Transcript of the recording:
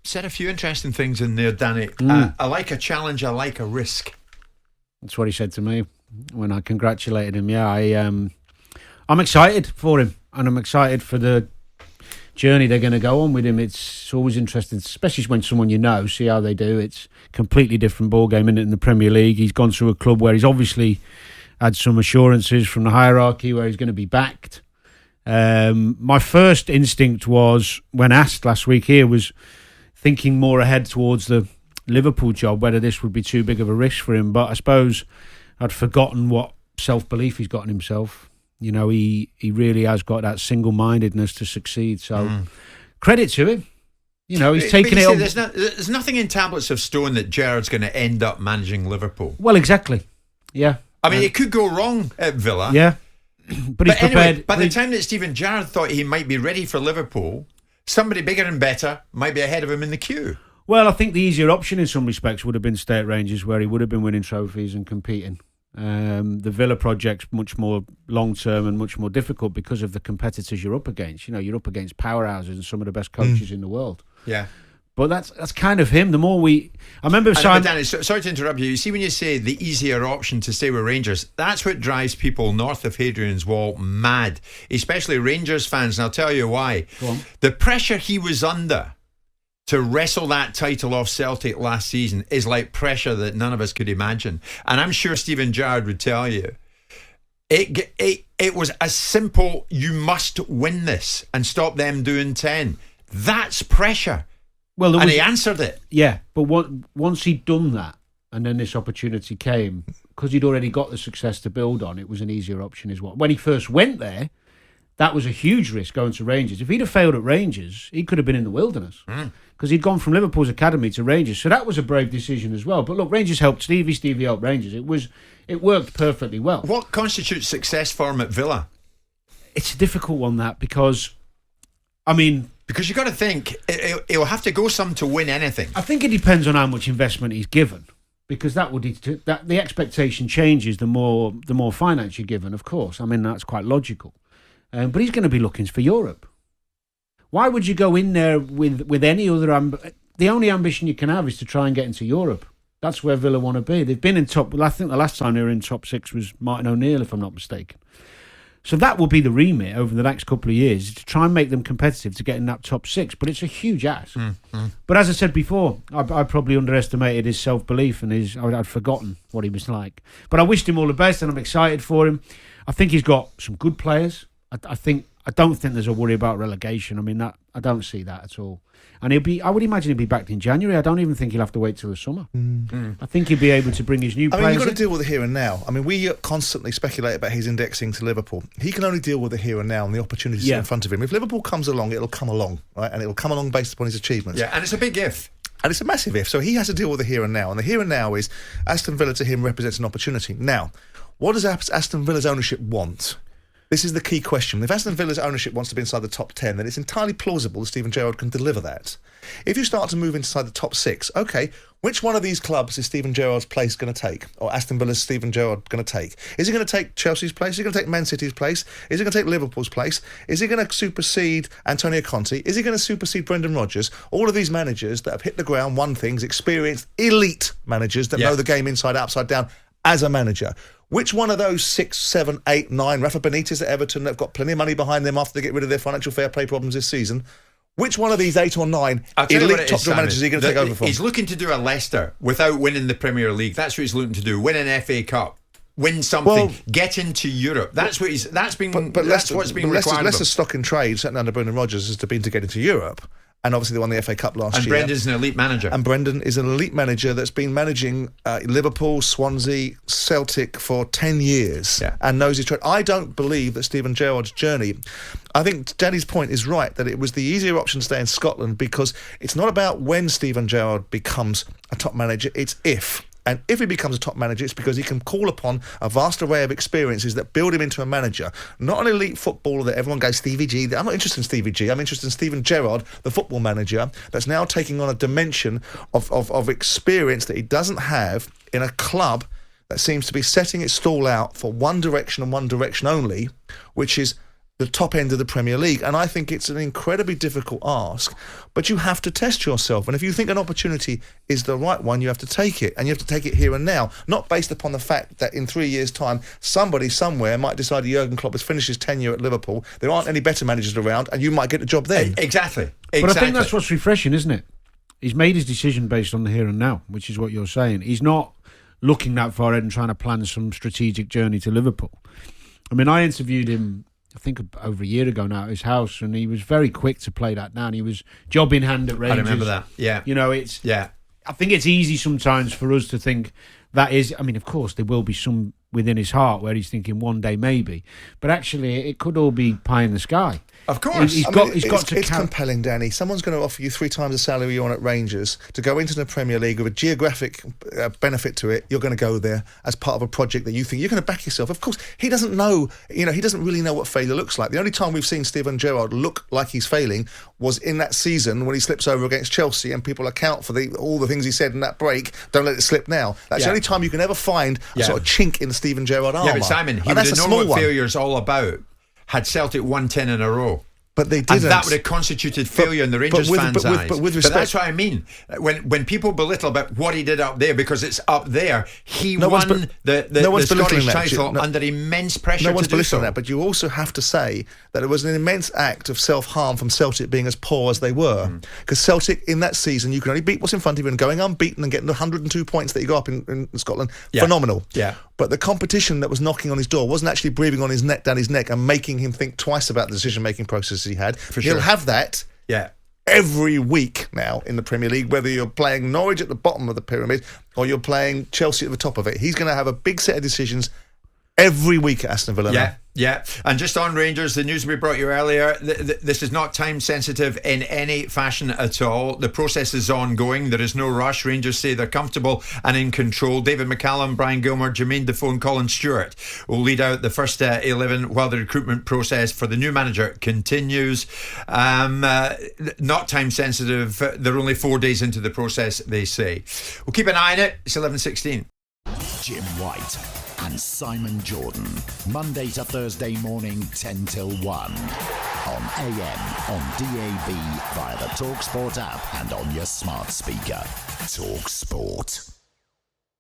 said a few interesting things in there, Danny. I like a challenge. I like a risk. That's what he said to me when I congratulated him. Yeah, I'm excited for him, and I'm excited for the journey they're going to go on with him. It's always interesting, especially when someone you know, see how they do. It's a completely different ball game, isn't it, in the Premier League. He's gone through a club where he's obviously had some assurances from the hierarchy where he's going to be backed. My first instinct was, when asked last week here, was thinking more ahead towards the Liverpool job, whether this would be too big of a risk for him. But I suppose I'd forgotten what self-belief he's got in himself. You know, he really has got that single-mindedness to succeed. So credit to him. You know, he's taken it on. There's nothing in tablets of stone that Gerrard's going to end up managing Liverpool. Well, exactly. Yeah. I mean, it could go wrong at Villa. Yeah. But he's prepared. Anyway, by the time that Steven Gerrard thought he might be ready for Liverpool, somebody bigger and better might be ahead of him in the queue. Well, I think the easier option in some respects would have been stay at Rangers, where he would have been winning trophies and competing. The Villa project's much more long-term and much more difficult because of the competitors you're up against. You know, you're up against powerhouses and some of the best coaches in the world. Yeah. But that's kind of him. The more I remember Danny, sorry to interrupt you. You see, when you say the easier option to stay with Rangers, that's what drives people north of Hadrian's Wall mad, especially Rangers fans. And I'll tell you why. Go on. The pressure he was under to wrestle that title off Celtic last season is like pressure that none of us could imagine. And I'm sure Steven Gerrard would tell you, it was a simple, you must win this and stop them doing 10. That's pressure. Well, and he answered it. Yeah, but once he'd done that, and then this opportunity came, because he'd already got the success to build on, it was an easier option as well. When he first went there, that was a huge risk going to Rangers. If he'd have failed at Rangers, he could have been in the wilderness, because he'd gone from Liverpool's academy to Rangers. So that was a brave decision as well. But look, Rangers helped Stevie helped Rangers. It worked perfectly well. What constitutes success for him at Villa? It's a difficult one, that, because, I mean, because you've got to think, he'll have to go some to win anything. I think it depends on how much investment he's given, because that the expectation changes the more finance you're given, of course. I mean, that's quite logical. But he's going to be looking for Europe. Why would you go in there with any other... the only ambition you can have is to try and get into Europe. That's where Villa want to be. They've been in top... I think the last time they were in top 6 was Martin O'Neill, if I'm not mistaken. So that will be the remit over the next couple of years, to try and make them competitive to get in that top 6. But it's a huge ask. But as I said before, I probably underestimated his self-belief and I'd forgotten what he was like. But I wished him all the best, and I'm excited for him. I think he's got some good players. I don't think there's a worry about relegation. I mean, I don't see that at all. And I would imagine he'll be back in January. I don't even think he'll have to wait till the summer. I think he'll be able to bring his new players. I mean, you've got to deal with the here and now. I mean, we constantly speculate about his indexing to Liverpool. He can only deal with the here and now and the opportunities in front of him. If Liverpool comes along, it'll come along, right? And it'll come along based upon his achievements. Yeah, and it's a big if. And it's a massive if. So he has to deal with the here and now. And the here and now is Aston Villa to him represents an opportunity. Now, what does Aston Villa's ownership want? This is the key question. If Aston Villa's ownership wants to be inside the top 10, then it's entirely plausible that Steven Gerrard can deliver that. If you start to move inside the top 6, okay, which one of these clubs is Steven Gerrard's place going to take? Or Aston Villa's Steven Gerrard going to take? Is he going to take Chelsea's place? Is he going to take Man City's place? Is he going to take Liverpool's place? Is he going to supersede Antonio Conte? Is he going to supersede Brendan Rodgers? All of these managers that have hit the ground, won things, experienced, elite managers that know the game inside, upside down as a manager. Which one of those 6, 7, 8, 9, Rafa Benitez at Everton that have got plenty of money behind them after they get rid of their financial fair play problems this season, which one of these 8 or 9 elite top-draw managers is he going to take over from? He's looking to do a Leicester without winning the Premier League. That's what he's looking to do. Win an FA Cup. Win something. Get into Europe. That's what that's what's being required. Leicester's stock in trade, certainly under Brendan Rodgers, has been to get into Europe. And obviously they won the FA Cup last year. And Brendan's an elite manager. And Brendan is an elite manager that's been managing Liverpool, Swansea, Celtic for 10 years and knows his trade. I don't believe that Steven Gerrard's journey... I think Danny's point is right, that it was the easier option to stay in Scotland, because it's not about when Steven Gerrard becomes a top manager, it's if. And if he becomes a top manager, it's because he can call upon a vast array of experiences that build him into a manager. Not an elite footballer that everyone goes, Stevie G. I'm not interested in Stevie G. I'm interested in Steven Gerrard, the football manager, that's now taking on a dimension of experience that he doesn't have in a club that seems to be setting its stall out for one direction and one direction only, which is the top end of the Premier League. And I think it's an incredibly difficult ask, but you have to test yourself. And if you think an opportunity is the right one, you have to take it, and you have to take it here and now, not based upon the fact that in 3 years' time, somebody somewhere might decide Jurgen Klopp has finished his tenure at Liverpool, there aren't any better managers around, and you might get the job then. Exactly. But I think that's what's refreshing, isn't it? He's made his decision based on the here and now, which is what you're saying. He's not looking that far ahead and trying to plan some strategic journey to Liverpool. I mean, I interviewed him, I think over a year ago now, at his house, and he was very quick to play that down. He was job in hand at Rangers. I remember that. Yeah. You know, I think it's easy sometimes for us to think that is. I mean, of course, there will be some within his heart where he's thinking one day maybe, but actually, it could all be pie in the sky. Of course. It's compelling, Danny. Someone's going to offer you 3 times the salary you're on at Rangers to go into the Premier League with a geographic benefit to it. You're going to go there as part of a project that you think you're going to back yourself. Of course, he doesn't know, he doesn't really know what failure looks like. The only time we've seen Steven Gerrard look like he's failing was in that season when he slips over against Chelsea, and people account for all the things he said in that break. Don't let it slip now. That's the only time you can ever find a sort of chink in the Steven Gerrard armour. Yeah, but Simon, he would have known what failure is all about had Celtic won 10 in a row. But they didn't. And that would have constituted failure in the Rangers fans' eyes. But with respect, that's what I mean. When people belittle about what he did up there, because it's up there, he won the Scottish title under immense pressure. No one's to do so. That, but you also have to say that it was an immense act of self-harm from Celtic being as poor as they were. Because Celtic, in that season, you can only beat what's in front of you, and going unbeaten and getting the 102 points that you got up in Scotland, phenomenal. Yeah. But the competition that was knocking on his door wasn't actually breathing on his neck, down his neck, and making him think twice about the decision-making process he had. He'll have that every week now in the Premier League, whether you're playing Norwich at the bottom of the pyramid or you're playing Chelsea at the top of it. He's going to have a big set of decisions every week at Aston Villa now. Yeah. And just on Rangers, the news we brought you earlier, this is not time sensitive in any fashion at all. The process is ongoing. There is no rush. Rangers say they're comfortable and in control. David McCallum, Brian Gilmore, Jermaine Defoe and Colin Stewart will lead out the first 11 while the recruitment process for the new manager continues. Not time sensitive. They're only 4 days into the process, they say. We'll keep an eye on it. It's 11:16. Jim White and Simon Jordan, Monday to Thursday morning 10 till 1 on AM, on DAB, via the talkSPORT app and on your smart speaker. talkSPORT.